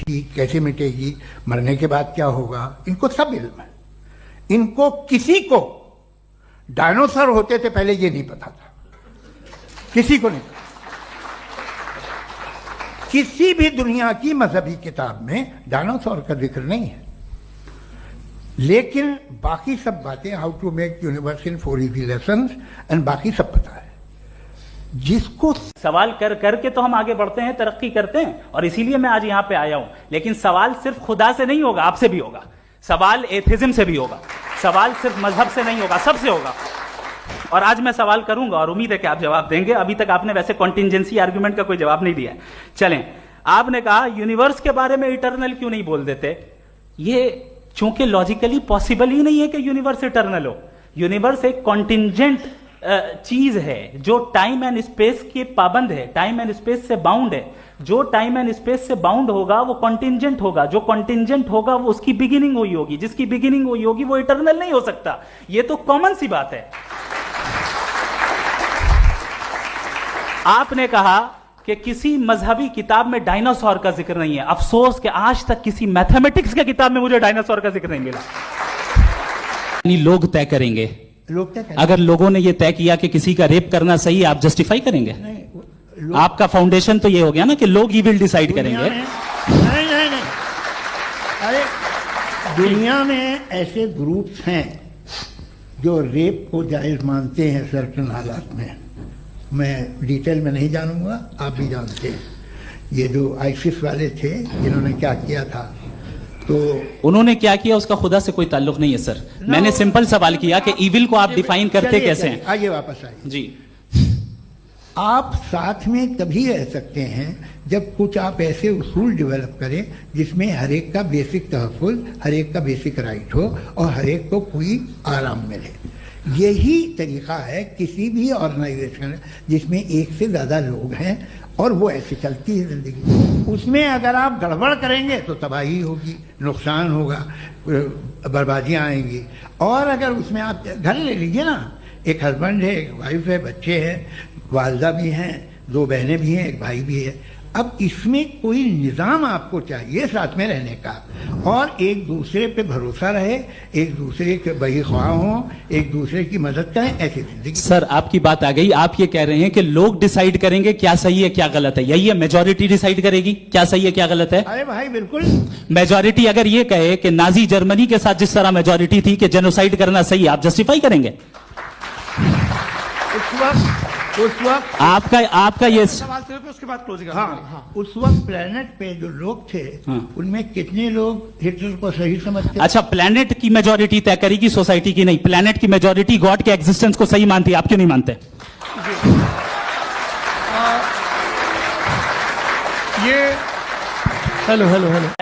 थी, कैसे मिटेगी, मरने के बाद क्या होगा, इनको सब इल्म है। इनको किसी को डायनासोर होते थे पहले ये नहीं पता था, किसी को नहीं पता। किसी भी दुनिया की मजहबी किताब में डायनासोर का जिक्र नहीं है, लेकिन बाकी सब बातें, how to make universe in 4 easy lessons and बाकी सब पता है। जिसको सवाल कर करके तो हम आगे बढ़ते हैं, तरक्की करते हैं, और इसीलिए मैं आज यहां पे आया हूं। लेकिन सवाल सिर्फ खुदा से नहीं होगा, आपसे भी होगा। सवाल एथिज्म से भी होगा, सवाल सिर्फ मजहब से नहीं होगा, सबसे होगा। और आज मैं सवाल करूंगा और उम्मीद है कि आप जवाब देंगे। अभी तक आपने वैसे कॉन्टिंजेंसी आर्गुमेंट का कोई जवाब नहीं दिया है। चलें, आपने कहा यूनिवर्स के बारे में इटर्नल क्यों नहीं बोल देते। ये चूंकि लॉजिकली पॉसिबल ही नहीं है कि यूनिवर्स इटर्नल हो। यूनिवर्स एक कॉन्टिंजेंट चीज है जो टाइम एंड स्पेस के पाबंद है, टाइम एंड स्पेस से बाउंड है। जो टाइम एंड स्पेस से बाउंड होगा वो कॉन्टिंजेंट होगा, जो कॉन्टिंजेंट होगा वो उसकी बिगिनिंग हुई होगी, जिसकी बिगिनिंग हुई होगी वो इटर्नल नहीं हो सकता। ये तो कॉमन सी बात है। आपने कहा कि किसी मजहबी किताब में डायनासोर का जिक्र नहीं है। अफसोस कि आज तक किसी मैथमेटिक्स की किताब में मुझे डायनासोर का जिक्र नहीं मिला। लोग तय करेंगे, लोग तय करेंगे। अगर लोगों ने यह तय किया कि किसी का रेप करना सही है, आप जस्टिफाई करेंगे? आपका फाउंडेशन तो ये हो गया ना कि लोग ही विल डिसाइड करेंगे। नहीं। अरे दुनिया में ऐसे ग्रुप्स हैं जो रेप को जायज मानते हैं सर्टेन हालात में। मैं डिटेल में नहीं जानूंगा, आप भी जानते हैं। ये जो आईसिस वाले थे जिन्होंने क्या किया था, तो उन्होंने क्या किया उसका खुदा से कोई ताल्लुक नहीं है सर। मैंने सिंपल सवाल किया कि ईविल को आप डिफाइन करते कैसे हैं। आइए वापस आइए जी। आप साथ में तभी रह सकते हैं जब कुछ आप ऐसे उसूल डेवलप करें जिसमें हर एक का बेसिक तहफ़्फ़ुज़, हर एक का बेसिक राइट हो और हर एक को कोई आराम मिले। यही तरीका है किसी भी ऑर्गेनाइजेशन जिसमें एक से ज़्यादा लोग हैं और वो ऐसे चलती है ज़िंदगी। उसमें अगर आप गड़बड़ करेंगे तो तबाही होगी, नुकसान होगा, बर्बादियाँ आएंगी। और अगर उसमें आप घर ले लीजिए ना, एक हस्बैंड है, एक वाइफ है, बच्चे हैं, वालदा भी हैं, 2 बहनें भी हैं, एक भाई भी है। अब इसमें कोई निज़ाम आपको चाहिए साथ में रहने का, और एक दूसरे पे भरोसा रहे, एक दूसरे के बहीख्वाह हों, एक दूसरे की मदद करें, ऐसी जिंदगी। सर आपकी बात आ गई। आप ये कह रहे हैं कि लोग डिसाइड करेंगे क्या सही है क्या गलत है, यही है? मेजॉरिटी डिसाइड करेगी क्या सही है क्या गलत है? अरे भाई बिल्कुल। मेजॉरिटी अगर ये कहे कि नाजी जर्मनी के साथ जिस तरह मेजॉरिटी थी कि जेनोसाइड करना सही, आप जस्टिफाई करेंगे? उस वक्त आपका ये सवाल सिर्फ उसके बाद क्लोजिंग। हाँ, उस वक्त प्लेनेट पे जो लोग थे उनमें कितने लोग हिटलर को सही समझते? अच्छा, प्लेनेट की मेजॉरिटी तय करेगी, सोसाइटी की नहीं। प्लेनेट की मेजॉरिटी गॉड के एग्जिस्टेंस को सही मानती है, आप क्यों नहीं मानते? ये हेलो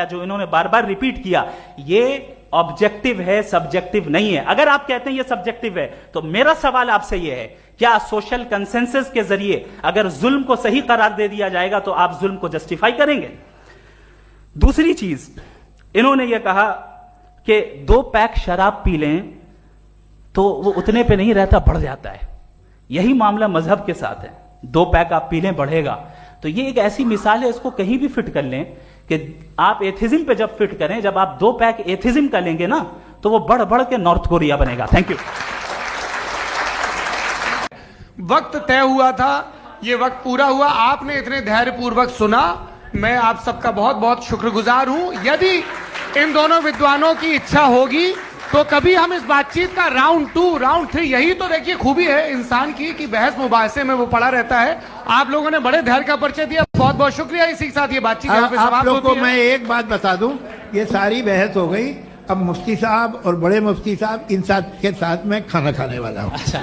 जो इन्होंने बार बार रिपीट किया, ये ऑब्जेक्टिव है, सब्जेक्टिव नहीं है। अगर आप कहते हैं ये सब्जेक्टिव है तो मेरा सवाल आपसे ये है, क्या सोशल कंसेंसस के जरिए अगर जुल्म को सही करार दे दिया जाएगा तो आप जुल्म को जस्टिफाई करेंगे? दूसरी चीज, इन्होंने ये कहा कि 2 पैक शराब पी लें तो वो उतने पे नहीं रहता, बढ़ जाता है। यही मामला मजहब के साथ है। 2 पैक आप पी लें बढ़ेगा। तो ये एक ऐसी मिसाल है, इसको कहीं भी फिट कर लें कि आप एथिज्म पे जब फिट करें, जब आप 2 पैक एथिज्म का लेंगे ना तो वो बढ़ बढ़ के नॉर्थ कोरिया बनेगा। Thank you. वक्त तय हुआ था, ये वक्त पूरा हुआ। आपने इतने धैर्यपूर्वक सुना, मैं आप सबका बहुत बहुत शुक्रगुजार हूं। यदि इन दोनों विद्वानों की इच्छा होगी तो कभी हम इस बातचीत का राउंड 2, राउंड 3, यही तो देखिए खूबी है इंसान की कि बहस मुबाहसे में वो पड़ा रहता है। आप लोगों ने बड़े धैर्य का परिचय दिया, बहुत बहुत शुक्रिया। इसी के साथ ये बातचीत आप लोगों को मैं एक बात बता दूं, ये सारी बहस हो गई। अब मुफ्ती साहब और बड़े मुफ्ती साहब इन साथ के साथ मैं खाना खाने वाला हूं। अच्छा।